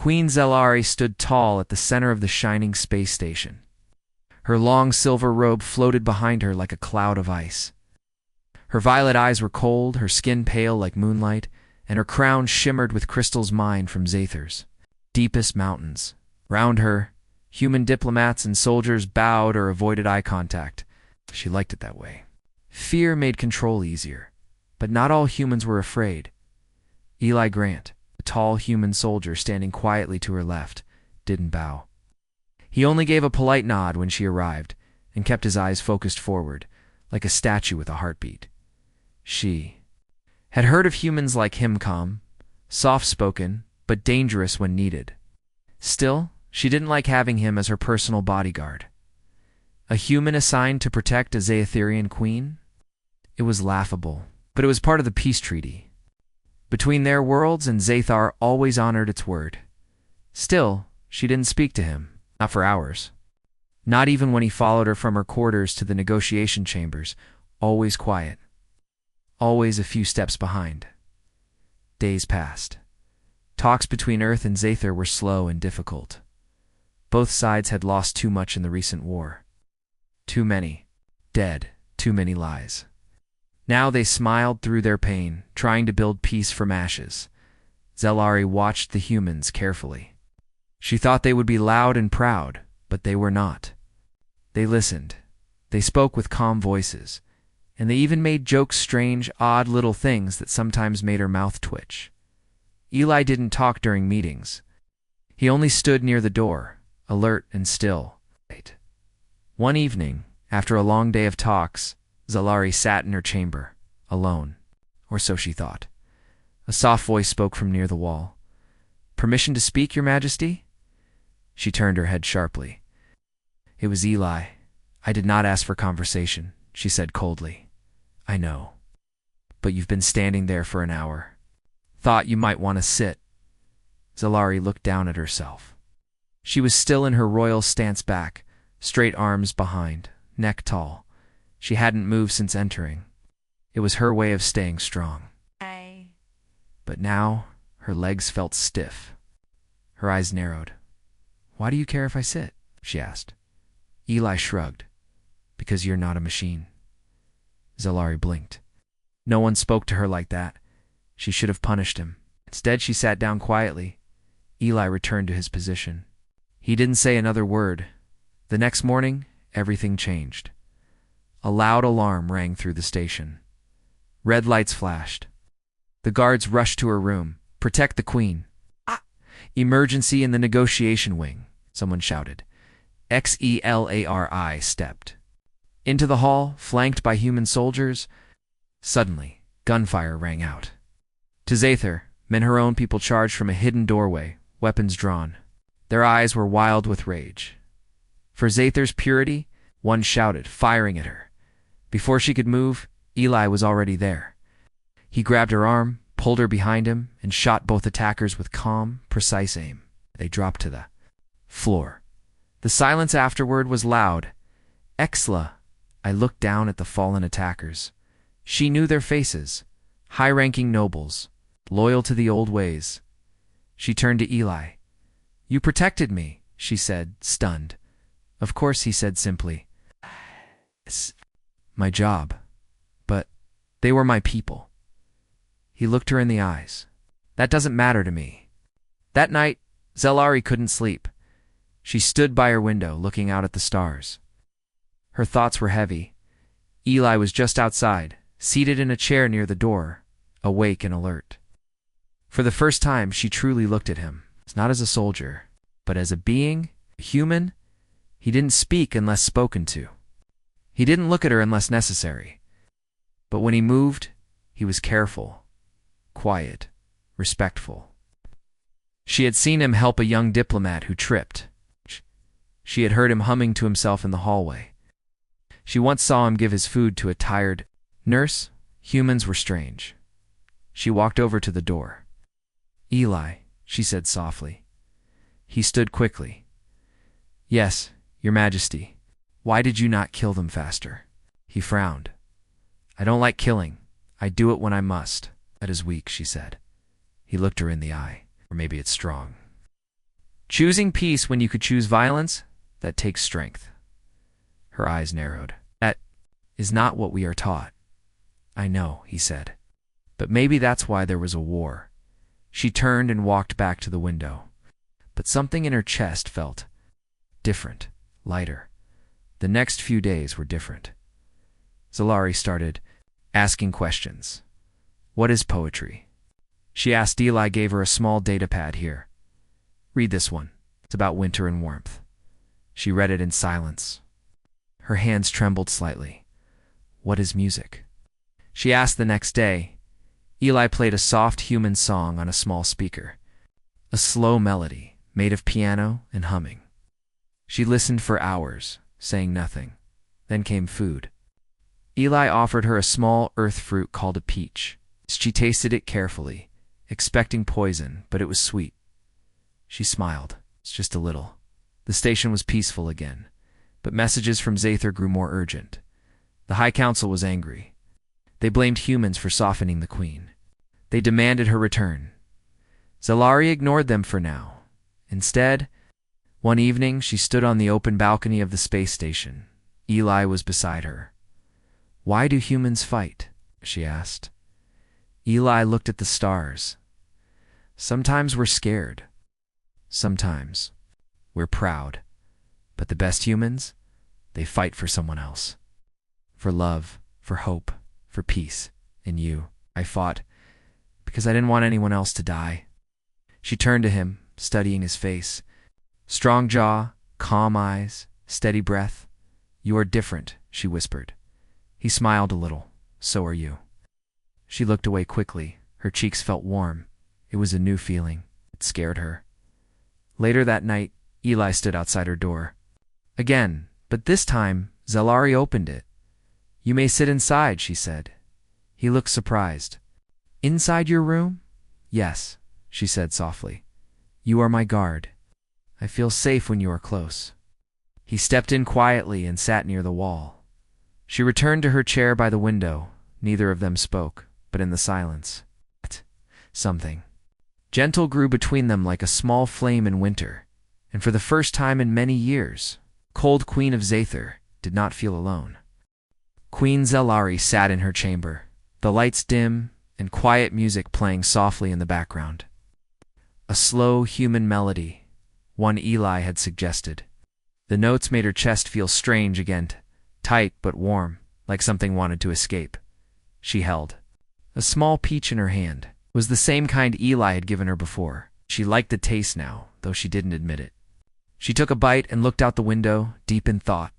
Queen Zelari stood tall at the center of the shining space station. Her long silver robe floated behind her like a cloud of ice. Her violet eyes were cold, her skin pale like moonlight, and her crown shimmered with crystals mined from Zathur's deepest mountains. Round her, human diplomats and soldiers bowed or avoided eye contact. She liked it that way. Fear made control easier, but not all humans were afraid. Eli Grant, a tall human soldier standing quietly to her left, didn't bow. He only gave a polite nod when she arrived and kept his eyes focused forward, like a statue with a heartbeat. She had heard of humans like him, calm, soft-spoken, but dangerous when needed. Still, she didn't like having him as her personal bodyguard. A human assigned to protect a Zathurian queen? It was laughable, but it was part of the peace treaty. Between their worlds, and Zathar always honored its word. Still, she didn't speak to him, not for hours. Not even when he followed her from her quarters to the negotiation chambers, always quiet. Always a few steps behind. Days passed. Talks between Earth and Zathur were slow and difficult. Both sides had lost too much in the recent war. Too many. Dead. Too many lies. Now they smiled through their pain, trying to build peace from ashes. Zelari watched the humans carefully. She thought they would be loud and proud, but they were not. They listened. They spoke with calm voices. And they even made jokes, strange, odd little things that sometimes made her mouth twitch. Eli didn't talk during meetings. He only stood near the door, alert and still. One evening, after a long day of talks, Zelari sat in her chamber, alone, or so she thought. A soft voice spoke from near the wall. "Permission to speak, Your Majesty?" She turned her head sharply. It was Eli. "I did not ask for conversation," she said coldly. "I know. But you've been standing there for an hour. Thought you might want to sit." Zelari looked down at herself. She was still in her royal stance back, straight arms behind, neck tall. She hadn't moved since entering. It was her way of staying strong. But now, her legs felt stiff. Her eyes narrowed. "Why do you care if I sit?" she asked. Eli shrugged. "Because you're not a machine." Zelari blinked. No one spoke to her like that. She should have punished him. Instead, she sat down quietly. Eli returned to his position. He didn't say another word. The next morning, everything changed. A loud alarm rang through the station. Red lights flashed. The guards rushed to her room. "Protect the queen." "Ah!" "Emergency in the negotiation wing," someone shouted. Xelari stepped into the hall, flanked by human soldiers. Suddenly, gunfire rang out. To Zathur, men her own people charged from a hidden doorway, weapons drawn. Their eyes were wild with rage. For Zathur's purity, one shouted, firing at her. Before she could move, Eli was already there. He grabbed her arm, pulled her behind him, and shot both attackers with calm, precise aim. They dropped to the floor. The silence afterward was loud. Exla. I looked down at the fallen attackers. She knew their faces. High-ranking nobles, loyal to the old ways. She turned to Eli. "You protected me," she said, stunned. "Of course," he said simply. "It's my job. But they were my people." He looked her in the eyes. "That doesn't matter to me." That night, Zelari couldn't sleep. She stood by her window, looking out at the stars. Her thoughts were heavy. Eli was just outside, seated in a chair near the door, awake and alert. For the first time, she truly looked at him, not as a soldier, but as a being, a human. He didn't speak unless spoken to. He didn't look at her unless necessary. But when he moved, he was careful, quiet, respectful. She had seen him help a young diplomat who tripped. She had heard him humming to himself in the hallway. She once saw him give his food to a tired nurse. Humans were strange. She walked over to the door. "Eli," she said softly. He stood quickly. "Yes, Your Majesty. Why did you not kill them faster?" He frowned. "I don't like killing. I do it when I must." "That is weak," she said. He looked her in the eye. "Or maybe it's strong." Choosing peace when you could choose violence? That takes strength. Her eyes narrowed. That is not what we are taught. I know, he said. But maybe that's why there was a war. She turned and walked back to the window. But something in her chest felt different, lighter. The next few days were different. Zalari started asking questions. What is poetry? She asked. Eli gave her a small datapad. Here. Read this one. It's about winter and warmth. She read it in silence. Her hands trembled slightly. What is music? She asked the next day. Eli played a soft human song on a small speaker. A slow melody, made of piano and humming. She listened for hours, saying nothing. Then came food. Eli offered her a small earth fruit called a peach. She tasted it carefully, expecting poison, but it was sweet. She smiled, just a little. The station was peaceful again, but messages from Zather grew more urgent. The High Council was angry. They blamed humans for softening the Queen. They demanded her return. Zalari ignored them for now. Instead, one evening she stood on the open balcony of the space station. Eli was beside her. Why do humans fight? She asked. Eli looked at the stars. Sometimes we're scared. Sometimes we're proud. But the best humans, they fight for someone else. For love, for hope, for peace. And you, I fought because I didn't want anyone else to die. She turned to him, studying his face. Strong jaw, calm eyes, steady breath. You are different, she whispered. He smiled a little. So are you. She looked away quickly. Her cheeks felt warm. It was a new feeling. It scared her. Later that night, Eli stood outside her door. Again, but this time, Zalari opened it. You may sit inside, she said. He looked surprised. Inside your room? Yes, she said softly. You are my guard. I feel safe when you are close. He stepped in quietly and sat near the wall. She returned to her chair by the window. Neither of them spoke, but in the silence, something gentle grew between them like a small flame in winter, and for the first time in many years, cold Queen of Zather did not feel alone. Queen Zalari sat in her chamber, the lights dim and quiet music playing softly in the background. A slow human melody, one Eli had suggested. The notes made her chest feel strange again, tight but warm, like something wanted to escape. She held a small peach in her hand. It was the same kind Eli had given her before. She liked the taste now, though she didn't admit it. She took a bite and looked out the window, deep in thought.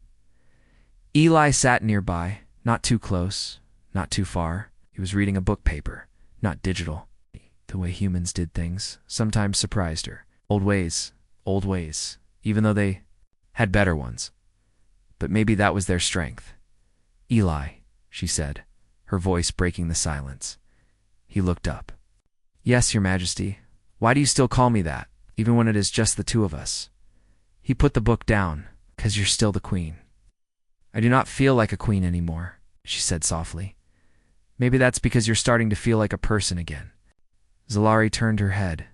Eli sat nearby, not too close, not too far. He was reading a book paper, not digital. The way humans did things sometimes surprised her. Old ways, even though they had better ones. But maybe that was their strength. Eli, she said, her voice breaking the silence. He looked up. Yes, Your Majesty. Why do you still call me that, even when it is just the two of us? He put the book down. Because you're still the queen. I do not feel like a queen anymore, she said softly. Maybe that's because you're starting to feel like a person again. Zalari turned her head.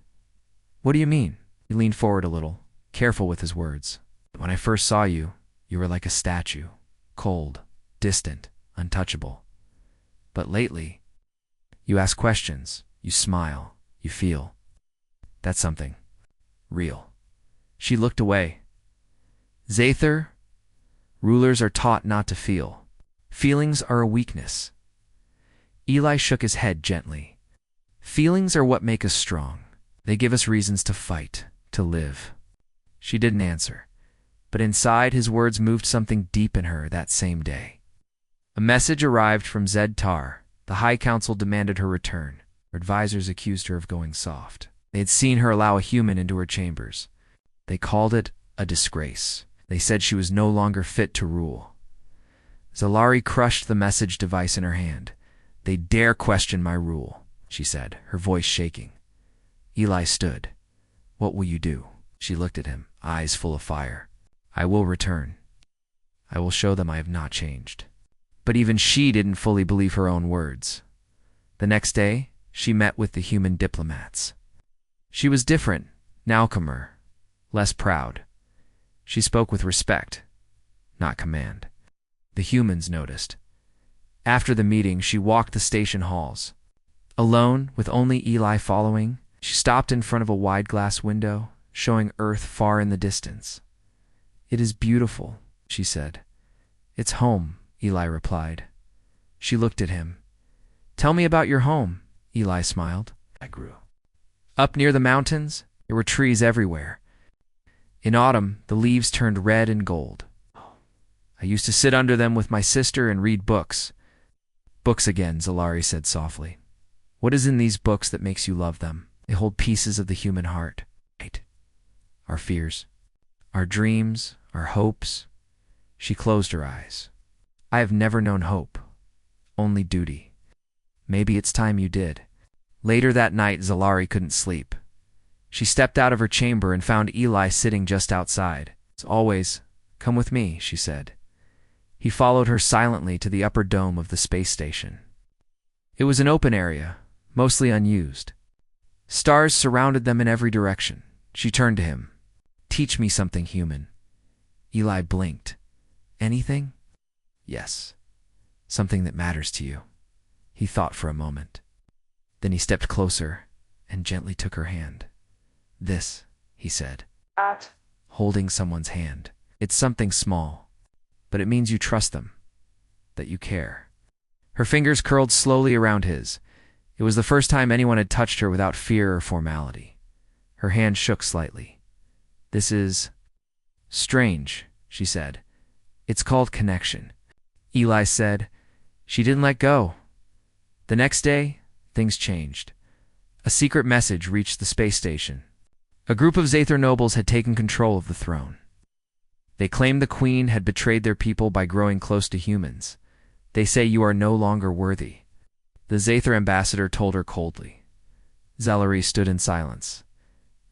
What do you mean? He leaned forward a little, careful with his words. When I first saw you, you were like a statue, cold, distant, untouchable. But lately, you ask questions, you smile, you feel. That's something real. She looked away. Zather, rulers are taught not to feel. Feelings are a weakness. Eli shook his head gently. Feelings are what make us strong. They give us reasons to fight, to live. She didn't answer, but inside his words moved something deep in her that same day. A message arrived from Zed Tar. The High Council demanded her return. Her advisors accused her of going soft. They had seen her allow a human into her chambers. They called it a disgrace. They said she was no longer fit to rule. Zalari crushed the message device in her hand. They dare question my rule, she said, her voice shaking. Eli stood. What will you do? She looked at him, eyes full of fire. I will return. I will show them I have not changed. But even she didn't fully believe her own words. The next day, she met with the human diplomats. She was different, newcomer, less proud. She spoke with respect, not command. The humans noticed. After the meeting, she walked the station halls. Alone, with only Eli following, she stopped in front of a wide glass window, showing Earth far in the distance. "It is beautiful," she said. "It's home," Eli replied. She looked at him. "Tell me about your home," Eli smiled. "I grew up near the mountains. There were trees everywhere. In autumn, the leaves turned red and gold. I used to sit under them with my sister and read books." "Books again," Zalari said softly. "What is in these books that makes you love them? They hold pieces of the human heart. Right? Our fears, our dreams, our hopes." She closed her eyes. "I have never known hope, only duty. Maybe it's time you did." Later that night, Zalari couldn't sleep. She stepped out of her chamber and found Eli sitting just outside. "As always, come with me," she said. He followed her silently to the upper dome of the space station. It was an open area, mostly unused. Stars surrounded them in every direction. She turned to him. "Teach me something human." Eli blinked. "Anything?" "Yes. Something that matters to you." He thought for a moment. Then he stepped closer and gently took her hand. "This," he said, holding someone's hand. "It's something small, but it means you trust them, that you care." Her fingers curled slowly around his. It was the first time anyone had touched her without fear or formality. Her hand shook slightly. "This is strange," she said. "It's called connection." Eli said. She didn't let go. The next day, things changed. A secret message reached the space station. A group of Zathar nobles had taken control of the throne. They claimed the queen had betrayed their people by growing close to humans. "They say you are no longer worthy," the Zathar ambassador told her coldly. Zalari stood in silence.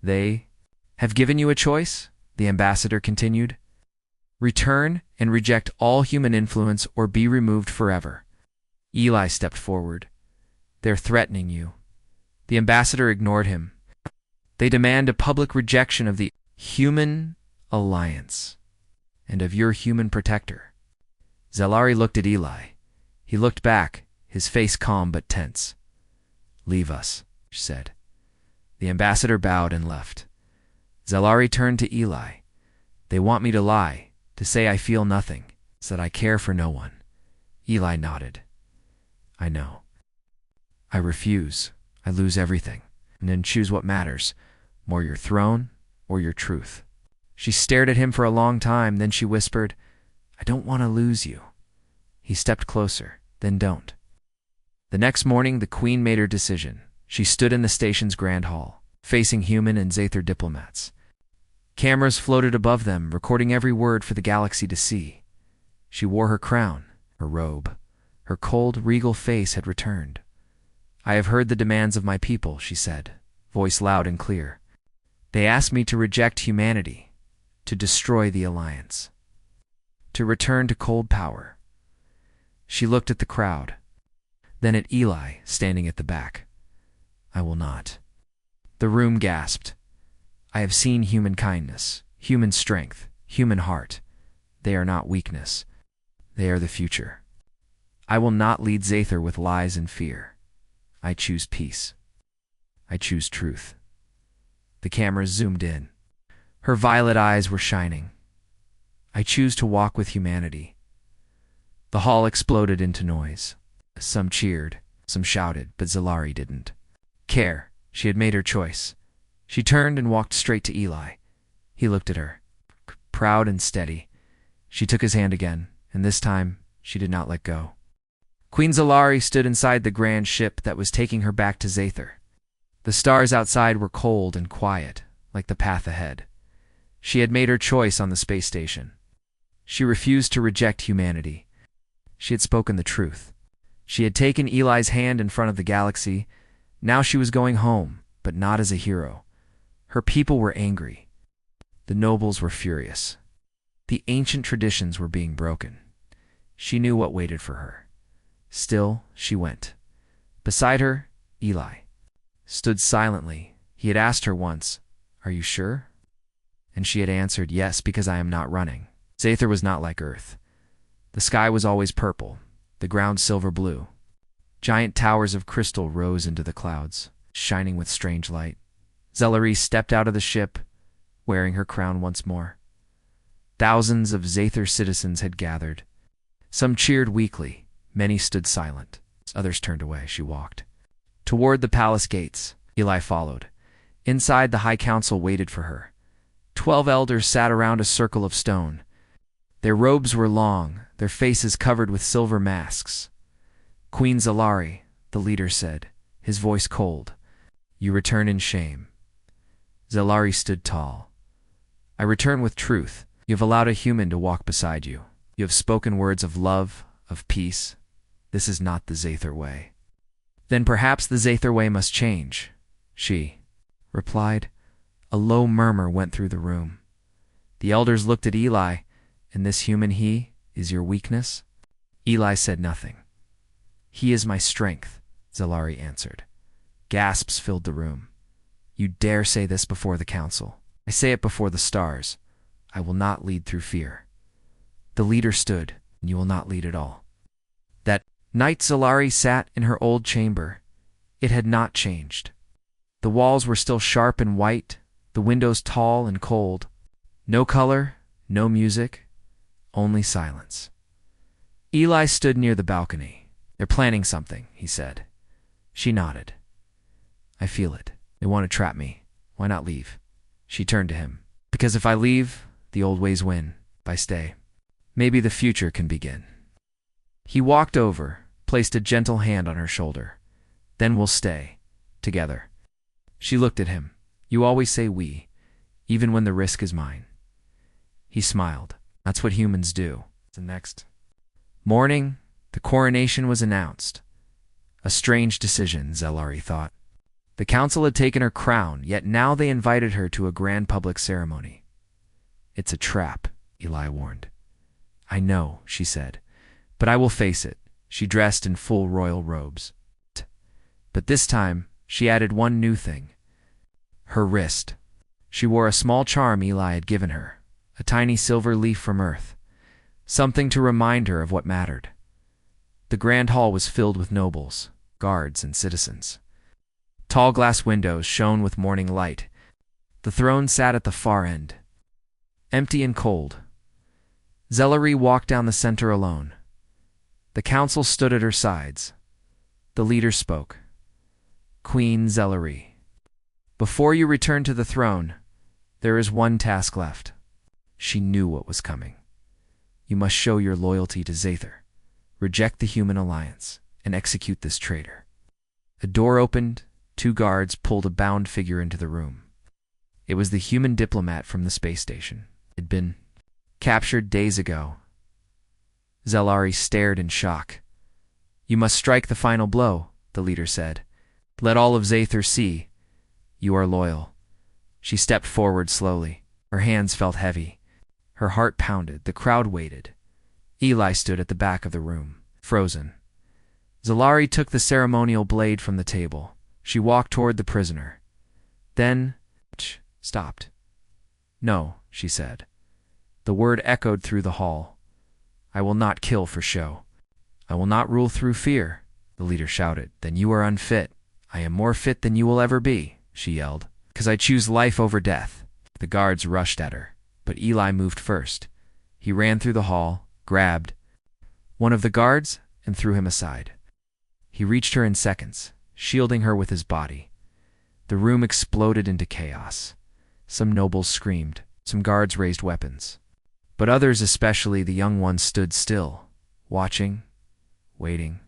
"They have given you a choice," the ambassador continued. "Return and reject all human influence or be removed forever." Eli stepped forward. "They're threatening you." The ambassador ignored him. "They demand a public rejection of the human alliance and of your human protector." Zalari looked at Eli. He looked back, his face calm but tense. "Leave us," she said. The ambassador bowed and left. Zalari turned to Eli. "They want me to lie, to say I feel nothing, that I care for no one." Eli nodded. "I know. I refuse. I lose everything, and then choose what matters, more your throne or your truth." She stared at him for a long time, then she whispered, "I don't want to lose you." He stepped closer. "Then don't." The next morning, the queen made her decision. She stood in the station's grand hall, facing human and Zathar diplomats. Cameras floated above them, recording every word for the galaxy to see. She wore her crown, her robe. Her cold, regal face had returned. "I have heard the demands of my people," she said, voice loud and clear. "They ask me to reject humanity, to destroy the alliance, to return to cold power." She looked at the crowd, then at Eli, standing at the back. "I will not." The room gasped. "I have seen human kindness, human strength, human heart. They are not weakness. They are the future. I will not lead Zathar with lies and fear. I choose peace. I choose truth." The cameras zoomed in. Her violet eyes were shining. "I choose to walk with humanity." The hall exploded into noise. Some cheered, some shouted, but Zalari didn't care. She had made her choice. She turned and walked straight to Eli. He looked at her, proud and steady. She took his hand again, and this time she did not let go. Queen Zalari stood inside the grand ship that was taking her back to Zathar. The stars outside were cold and quiet, like the path ahead. She had made her choice on the space station. She refused to reject humanity. She had spoken the truth. She had taken Eli's hand in front of the galaxy. Now she was going home, but not as a hero. Her people were angry. The nobles were furious. The ancient traditions were being broken. She knew what waited for her. Still, she went. Beside her, Eli stood silently. He had asked her once, "Are you sure?" And she had answered, yes, because I am not running. Zather was not like Earth. The sky was always purple, the ground silver blue. Giant towers of crystal rose into the clouds, shining with strange light. Zelari stepped out of the ship, wearing her crown once more. Thousands of Zather citizens had gathered. Some cheered weakly, many stood silent. Others turned away. She walked toward the palace gates. Eli followed. Inside, the High Council waited for her. 12 elders sat around a circle of stone. Their robes were long, their faces covered with silver masks. Queen Zelari, the leader said, his voice cold, "You return in shame." Zelari stood tall. "I return with truth. You have allowed a human to walk beside you. You have spoken words of love, of peace. This is not the Zather way." "Then perhaps the Zather way must change," she replied. A low murmur went through the room. The elders looked at Eli. "And this human he is your weakness?" Eli said nothing. "He is my strength," Zelari answered. Gasps filled the room. "You dare say this before the council?" "I say it before the stars. I will not lead through fear." The leader stood, "And you will not lead at all." That night Zelari sat in her old chamber. It had not changed. The walls were still sharp and white, the windows tall and cold. No color, no music, only silence. Eli stood near the balcony. "They're planning something," he said. She nodded. "I feel it. They want to trap me. Why not leave?" She turned to him. "Because if I leave, the old ways win. If I stay, maybe the future can begin." He walked over, placed a gentle hand on her shoulder. "Then we'll stay, together." She looked at him. "You always say we, even when the risk is mine." He smiled. "That's what humans do." The next morning, the coronation was announced. A strange decision, Zelari thought. The council had taken her crown, yet now they invited her to a grand public ceremony. "It's a trap," Eli warned. "I know," she said, "but I will face it." She dressed in full royal robes. But this time, she added one new thing. Her wrist. She wore a small charm Eli had given her, a tiny silver leaf from Earth, something to remind her of what mattered. The grand hall was filled with nobles, guards, and citizens. Tall glass windows shone with morning light. The throne sat at the far end, empty and cold. Zelari walked down the center alone. The council stood at her sides. The leader spoke. "Queen Zelari, before you return to the throne, there is one task left." She knew what was coming. "You must show your loyalty to Zather, reject the human alliance, and execute this traitor." A door opened. 2 guards pulled a bound figure into the room. It was the human diplomat from the space station. It had been captured days ago. Zelari stared in shock. "You must strike the final blow," the leader said. "Let all of Zather see you are loyal." She stepped forward slowly. Her hands felt heavy. Her heart pounded. The crowd waited. Eli stood at the back of the room, frozen. Zelari took the ceremonial blade from the table. She walked toward the prisoner. Then, stopped. "No," she said. The word echoed through the hall. "I will not kill for show. I will not rule through fear." The leader shouted. "Then you are unfit." "I am more fit than you will ever be," she yelled, "because I choose life over death." The guards rushed at her, but Eli moved first. He ran through the hall, grabbed one of the guards, and threw him aside. He reached her in seconds, shielding her with his body. The room exploded into chaos. Some nobles screamed. Some guards raised weapons. But others, especially the young ones, stood still, watching, waiting.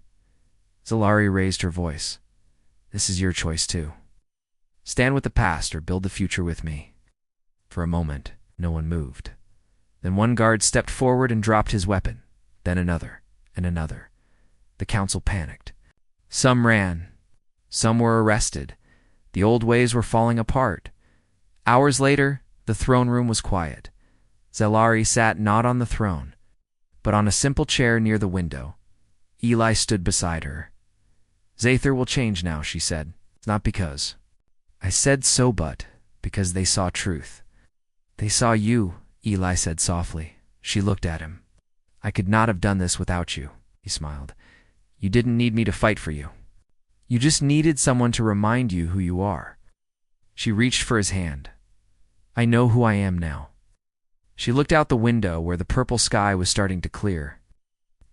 Zelari raised her voice. "This is your choice too. Stand with the past or build the future with me." For a moment, no one moved. Then one guard stepped forward and dropped his weapon. Then another, and another. The council panicked. Some ran. Some were arrested. The old ways were falling apart. Hours later, the throne room was quiet. Zelari sat not on the throne, but on a simple chair near the window. Eli stood beside her. "Zather will change now," she said. "Not because I said so, but because they saw truth." They saw you, Eli said softly. She looked at him. I could not have done this without you, he smiled. You didn't need me to fight for you. You just needed someone to remind you who you are. She reached for his hand. I know who I am now. She looked out the window where the purple sky was starting to clear.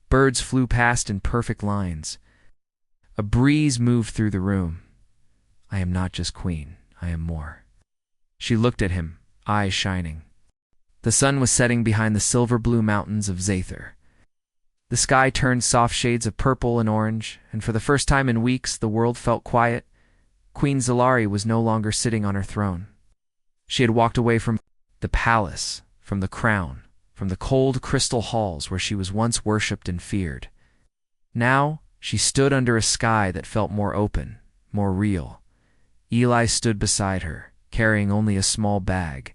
Birds flew past in perfect lines. A breeze moved through the room. I am not just queen, I am more. She looked at him, eyes shining. The sun was setting behind the silver-blue mountains of Zather. The sky turned soft shades of purple and orange, and for the first time in weeks the world felt quiet. Queen Zalari was no longer sitting on her throne. She had walked away from the palace, from the crown, from the cold crystal halls where she was once worshipped and feared. Now she stood under a sky that felt more open, more real. Eli stood beside her, carrying only a small bag.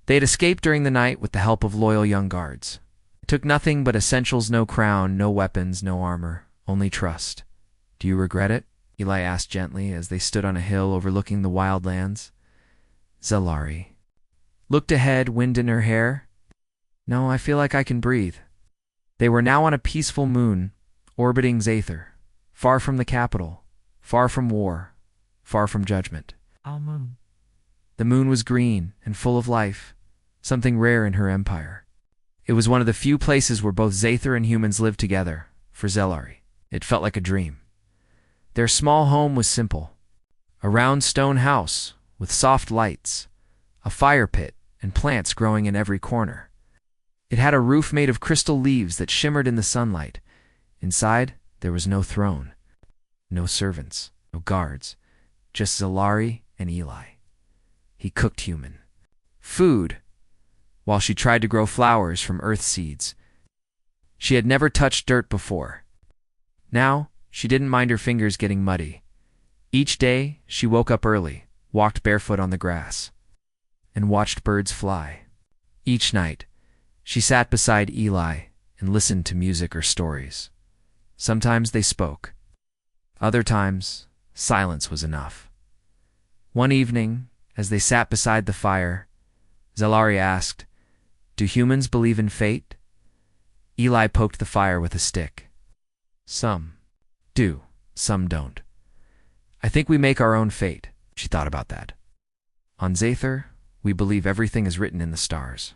They had escaped during the night with the help of loyal young guards. It took nothing but essentials: no crown, no weapons, no armor, only trust. Do you regret it? Eli asked gently as they stood on a hill overlooking the wild lands. Zalari looked ahead, wind in her hair. No, I feel like I can breathe. They were now on a peaceful moon, orbiting Zather, far from the capital, far from war, far from judgment. Moon. The moon was green and full of life, something rare in her empire. It was one of the few places where both Zather and humans lived together. For Zalari, it felt like a dream. Their small home was simple. A round stone house with soft lights, a fire pit, and plants growing in every corner. It had a roof made of crystal leaves that shimmered in the sunlight. Inside, there was no throne, no servants, no guards, just Zalari and Eli. He cooked human food while she tried to grow flowers from earth seeds. She had never touched dirt before. Now, she didn't mind her fingers getting muddy. Each day, she woke up early, walked barefoot on the grass, and watched birds fly. Each night, she sat beside Eli and listened to music or stories. Sometimes they spoke. Other times, silence was enough. One evening, as they sat beside the fire, Zalari asked, "Do humans believe in fate?" Eli poked the fire with a stick. "Some do, some don't. I think we make our own fate." She thought about that. "On Zather, we believe everything is written in the stars.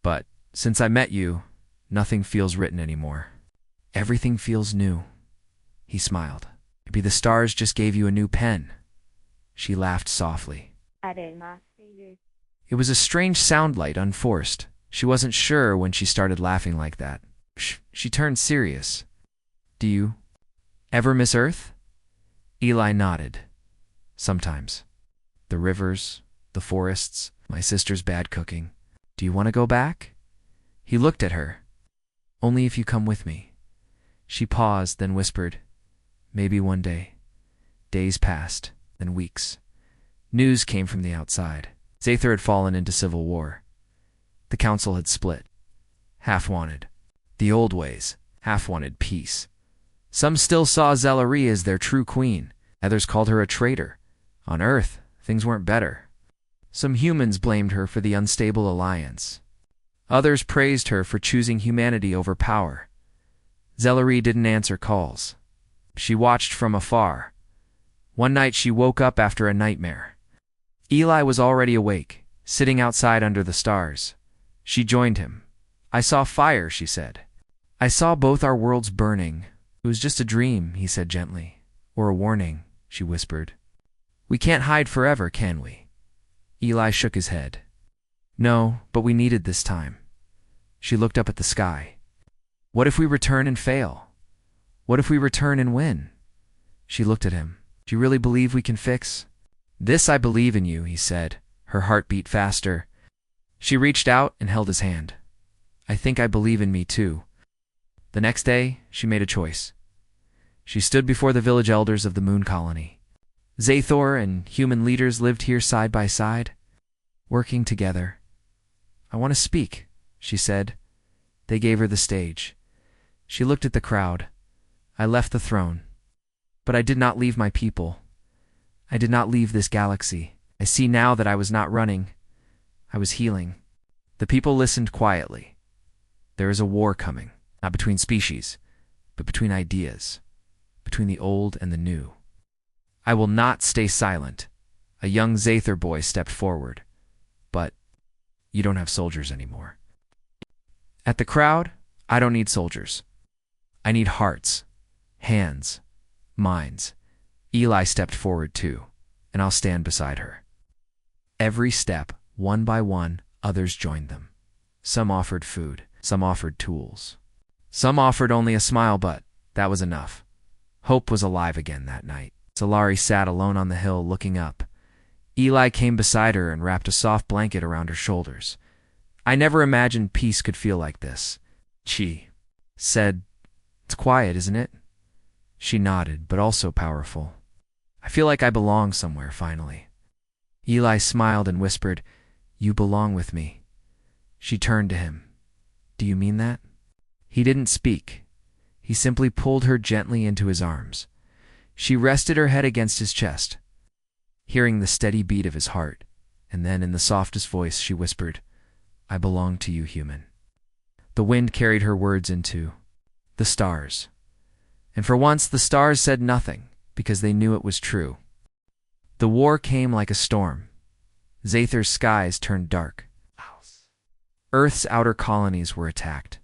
But since I met you, nothing feels written anymore. Everything feels new." He smiled. "Maybe the stars just gave you a new pen." She laughed softly. It was a strange soundbite, unforced. She wasn't sure when she started laughing like that. She turned serious. "Do you ever miss Earth?" Eli nodded. "Sometimes. The rivers, the forests, my sister's bad cooking. Do you want to go back?" He looked at her. "Only if you come with me." She paused, then whispered, "Maybe one day." Days passed, then weeks. News came from the outside. Zather had fallen into civil war. The council had split. Half wanted the old ways, half wanted peace. Some still saw Zalari as their true queen. Others called her a traitor. On Earth, things weren't better. Some humans blamed her for the unstable alliance. Others praised her for choosing humanity over power. Zalari didn't answer calls. She watched from afar. One night she woke up after a nightmare. Eli was already awake, sitting outside under the stars. She joined him. "I saw fire," she said. "I saw both our worlds burning. It was just a dream," he said gently. "Or a warning," she whispered. "We can't hide forever, can we?" Eli shook his head. "No, but we needed this time." She looked up at the sky. "What if we return and fail? What if we return and win?" She looked at him. "Do you really believe we can fix?" "This I believe in you," he said. Her heart beat faster. She reached out and held his hand. "I think I believe in me too." The next day, she made a choice. She stood before the village elders of the moon colony. Zathor and human leaders lived here side by side, working together. "I want to speak," she said. They gave her the stage. She looked at the crowd. "I left the throne. But I did not leave my people. I did not leave this galaxy. I see now that I was not running. I was healing. The people listened quietly. There is a war coming, not between species, but between ideas, between the old and the new. I will not stay silent. A young Zather boy stepped forward. But you don't have soldiers anymore. At the crowd, I don't need soldiers. I need hearts, hands, minds. Eli stepped forward too, and I'll stand beside her. Every step, one by one, others joined them. Some offered food, some offered tools. Some offered only a smile, but that was enough. Hope was alive again that night. Zalari sat alone on the hill looking up. Eli came beside her and wrapped a soft blanket around her shoulders. I never imagined peace could feel like this. She said, "It's quiet, isn't it?" She nodded, but also powerful. I feel like I belong somewhere, finally. Eli smiled and whispered, "You belong with me." She turned to him. "Do you mean that?" He didn't speak. He simply pulled her gently into his arms. She rested her head against his chest, hearing the steady beat of his heart, and then in the softest voice she whispered, "I belong to you, human." The wind carried her words into the stars. And for once the stars said nothing, because they knew it was true. The war came like a storm. Zather's skies turned dark. Earth's outer colonies were attacked.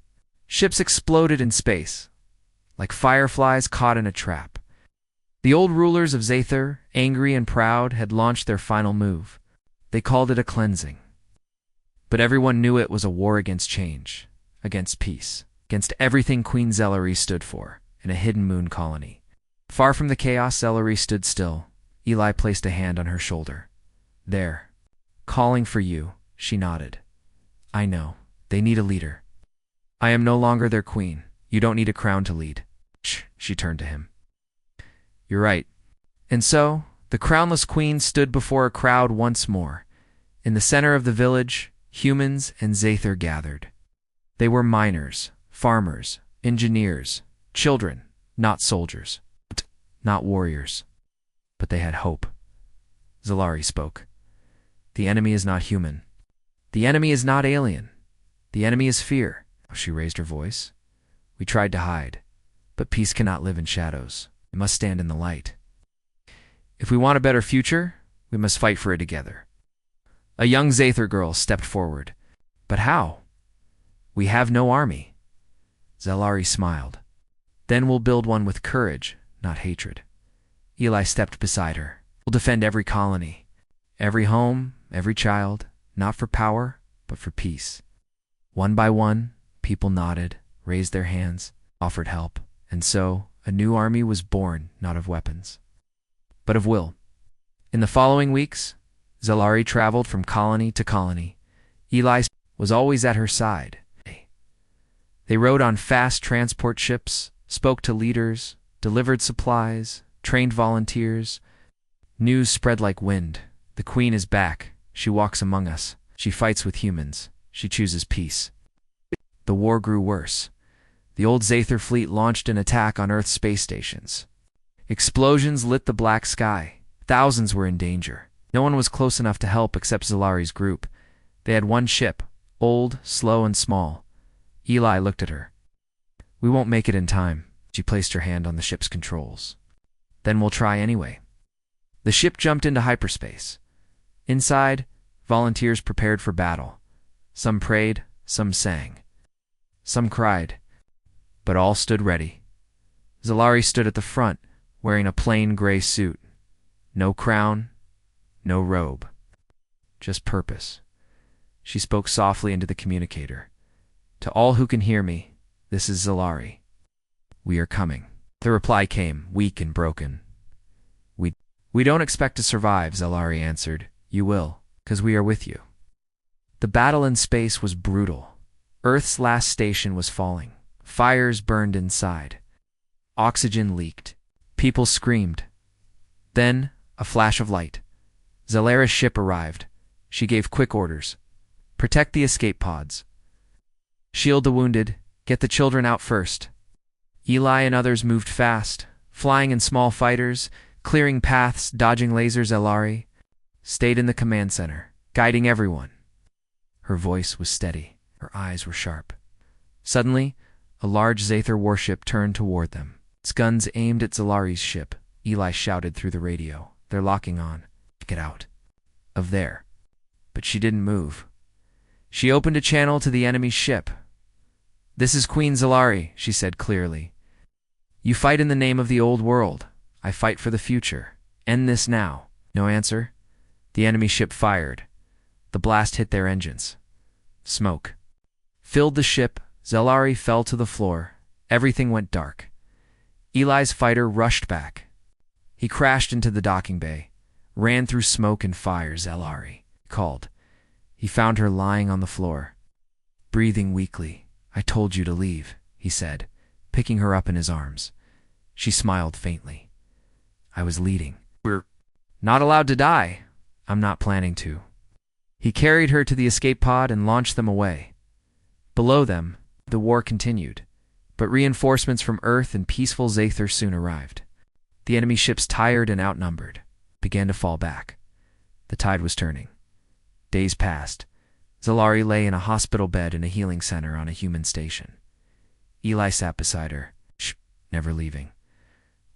Ships exploded in space, like fireflies caught in a trap. The old rulers of Zather, angry and proud, had launched their final move. They called it a cleansing. But everyone knew it was a war against change, against peace, against everything Queen Zelari stood for, in a hidden moon colony. Far from the chaos, Zelari stood still. Eli placed a hand on her shoulder. "There. Calling for you," she nodded. "I know. They need a leader. I am no longer their queen. You don't need a crown to lead." Shh, she turned to him. "You're right." And so, the crownless queen stood before a crowd once more. In the center of the village, humans and Zather gathered. They were miners, farmers, engineers, children, not soldiers, not warriors. But they had hope. Zalari spoke. "The enemy is not human. The enemy is not alien. The enemy is fear." She raised her voice. "We tried to hide, but peace cannot live in shadows. It must stand in the light. If we want a better future, we must fight for it together." A young Zather girl stepped forward. "But how? We have no army." Zalari smiled. "Then we'll build one with courage, not hatred." Eli stepped beside her. "We'll defend every colony, every home, every child, not for power, but for peace." One by one, people nodded, raised their hands, offered help, and so a new army was born, not of weapons, but of will. In the following weeks, Zalari traveled from colony to colony. Eli was always at her side. They rode on fast transport ships, spoke to leaders, delivered supplies, trained volunteers. News spread like wind. The queen is back. She walks among us. She fights with humans. She chooses peace. The war grew worse. The old Zather fleet launched an attack on Earth's space stations. Explosions lit the black sky. Thousands were in danger. No one was close enough to help except Zalari's group. They had one ship, old, slow, and small. Eli looked at her. "We won't make it in time." She placed her hand on the ship's controls. "Then we'll try anyway." The ship jumped into hyperspace. Inside, volunteers prepared for battle. Some prayed, some sang. Some cried, but all stood ready. Zalari stood at the front, wearing a plain gray suit. No crown, no robe. Just purpose. She spoke softly into the communicator. "To all who can hear me, this is Zalari. We are coming." The reply came, weak and broken. We don't expect to survive," Zalari answered. "You will, 'cause we are with you." The battle in space was brutal. Earth's last station was falling. Fires burned inside. Oxygen leaked. People screamed. Then, a flash of light. Zalara's ship arrived. She gave quick orders. "Protect the escape pods. Shield the wounded. Get the children out first." Eli and others moved fast, flying in small fighters, clearing paths, dodging lasers. Zalari stayed in the command center, guiding everyone. Her voice was steady. Her eyes were sharp. Suddenly, a large Zathar warship turned toward them. Its guns aimed at Zalari's ship. Eli shouted through the radio. "They're locking on. Get out of there." But she didn't move. She opened a channel to the enemy's ship. "This is Queen Zalari," she said clearly. "You fight in the name of the old world. I fight for the future. End this now." No answer. The enemy ship fired. The blast hit their engines. Smoke filled the ship. Zalari fell to the floor. Everything went dark. Eli's fighter rushed back. He crashed into the docking bay, ran through smoke and fire. "Zalari," he called. He found her lying on the floor, breathing weakly. "I told you to leave," he said, picking her up in his arms. She smiled faintly. "I was leading." "We're not allowed to die." "I'm not planning to." He carried her to the escape pod and launched them away. Below them, the war continued, but reinforcements from Earth and peaceful Zathar soon arrived. The enemy ships, tired and outnumbered, began to fall back. The tide was turning. Days passed. Zalari lay in a hospital bed in a healing center on a human station. Eli sat beside her, never leaving.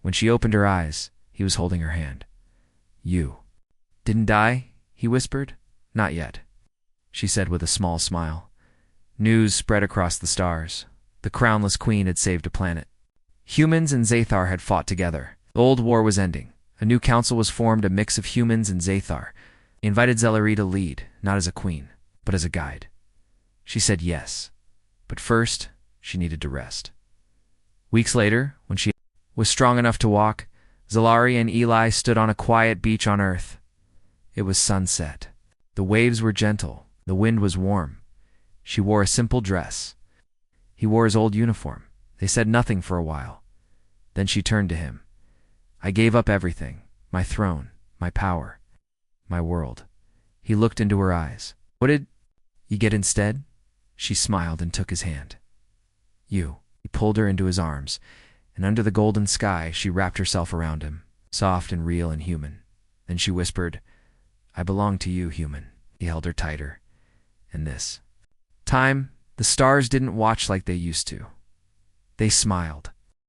When she opened her eyes, he was holding her hand. "You didn't die?" he whispered. "Not yet," she said with a small smile. News spread across the stars. The crownless queen had saved a planet. Humans and Zathar had fought together. The old war was ending. A new council was formed, a mix of humans and Zathar. He invited Zalari to lead, not as a queen, but as a guide. She said yes, but first she needed to rest. Weeks later, when she was strong enough to walk, Zalari and Eli stood on a quiet beach on Earth. It was sunset. The waves were gentle. The wind was warm. She wore a simple dress. He wore his old uniform. They said nothing for a while. Then she turned to him. "I gave up everything, my throne, my power, my world." He looked into her eyes. "What did you get instead?" She smiled and took his hand. "You." He pulled her into his arms, and under the golden sky she wrapped herself around him, soft and real and human. Then she whispered, "I belong to you, human." He held her tighter. "And this time, the stars didn't watch like they used to. They smiled.